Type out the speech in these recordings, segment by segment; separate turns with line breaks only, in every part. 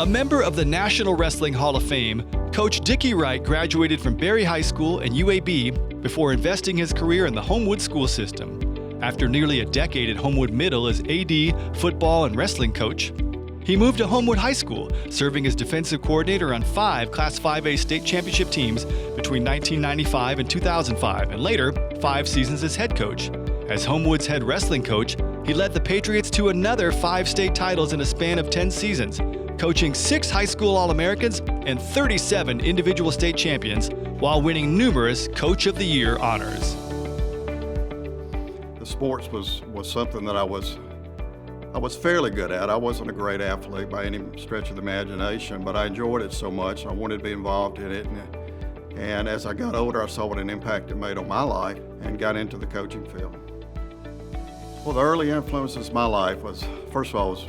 A member of the National Wrestling Hall of Fame, Coach Dickey Wright graduated from Berry High School and UAB before investing his career in the Homewood School System. After nearly a decade at Homewood Middle as AD, football, and wrestling coach, he moved to Homewood High School, serving as defensive coordinator on 5 Class 5A state championship teams between 1995 and 2005, and later 5 seasons as head coach. As Homewood's head wrestling coach, he led the Patriots to another 5 state titles in a span of 10 seasons, coaching 6 high school All-Americans and 37 individual state champions, while winning numerous Coach of the Year honors.
The sports was something that I was fairly good at. I wasn't a great athlete by any stretch of the imagination, but I enjoyed it so much. I wanted to be involved in it. And as I got older, I saw what an impact it made on my life and got into the coaching field. Well, the early influences in my life was, first of all, was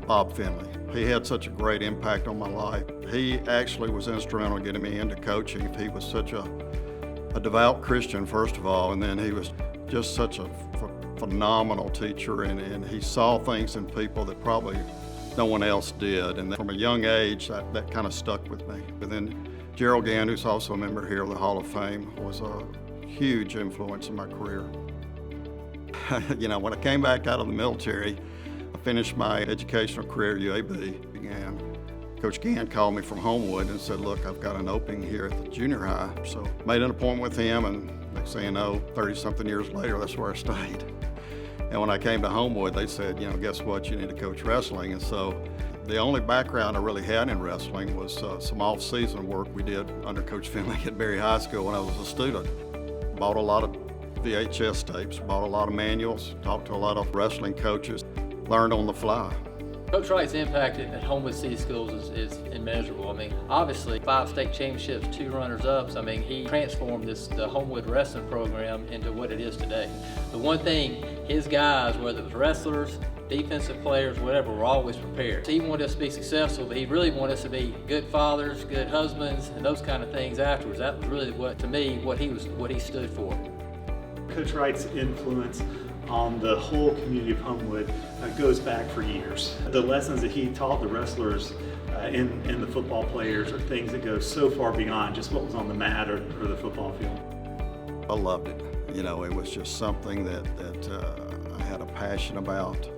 Bob Finley. He had such a great impact on my life. He actually was instrumental in getting me into coaching. He was such a devout Christian, first of all, and then he was just such a phenomenal teacher, and he saw things in people that probably no one else did. And from a young age, that kind of stuck with me. But then Gerald Gann, who's also a member here of the Hall of Fame, was a huge influence in my career. You know, when I came back out of the military, I finished my educational career at UAB, and Coach Gann called me from Homewood and said, look, I've got an opening here at the junior high. So made an appointment with him, and next thing you know, 30-something years later, that's where I stayed. And when I came to Homewood, they said, you know, guess what, you need to coach wrestling. And so the only background I really had in wrestling was some off-season work we did under Coach Finley at Berry High School when I was a student. Bought a lot of VHS tapes, bought a lot of manuals, talked to a lot of wrestling coaches, learned on the fly.
Coach Wright's impact at Homewood City Schools is immeasurable. I mean, obviously, 5 state championships, 2 runners-ups. I mean, he transformed the Homewood wrestling program into what it is today. The one thing, his guys, whether it was wrestlers, defensive players, whatever, were always prepared. He wanted us to be successful, but he really wanted us to be good fathers, good husbands, and those kind of things afterwards. That was really what he stood for.
Coach Wright's influence on the whole community of Homewood goes back for years. The lessons that he taught the wrestlers and the football players are things that go so far beyond just what was on the mat or the football field.
I loved it. You know, it was just something that I had a passion about.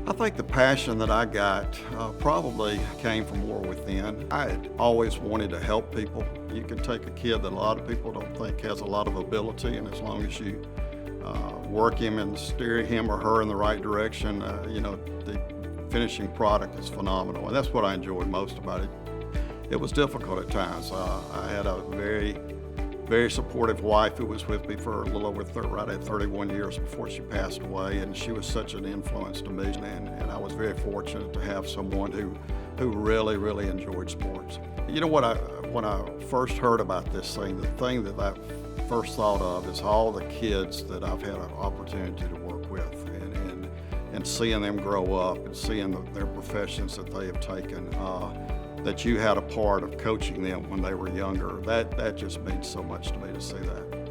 I think the passion that I got probably came from more within. I had always wanted to help people. You can take a kid that a lot of people don't think has a lot of ability, and as long as you work him and steer him or her in the right direction, you know, the finishing product is phenomenal. And that's what I enjoyed most about it. It was difficult at times. I had a very supportive wife who was with me for a little over right at 31 years before she passed away, and she was such an influence to me, and I was very fortunate to have someone who really enjoyed sports. You know what, when I first heard about this thing, the thing that I first thought of is all the kids that I've had an opportunity to work with, and seeing them grow up and seeing their professions that they have taken, that you had a part of coaching them when they were younger. That just means so much to me to see that.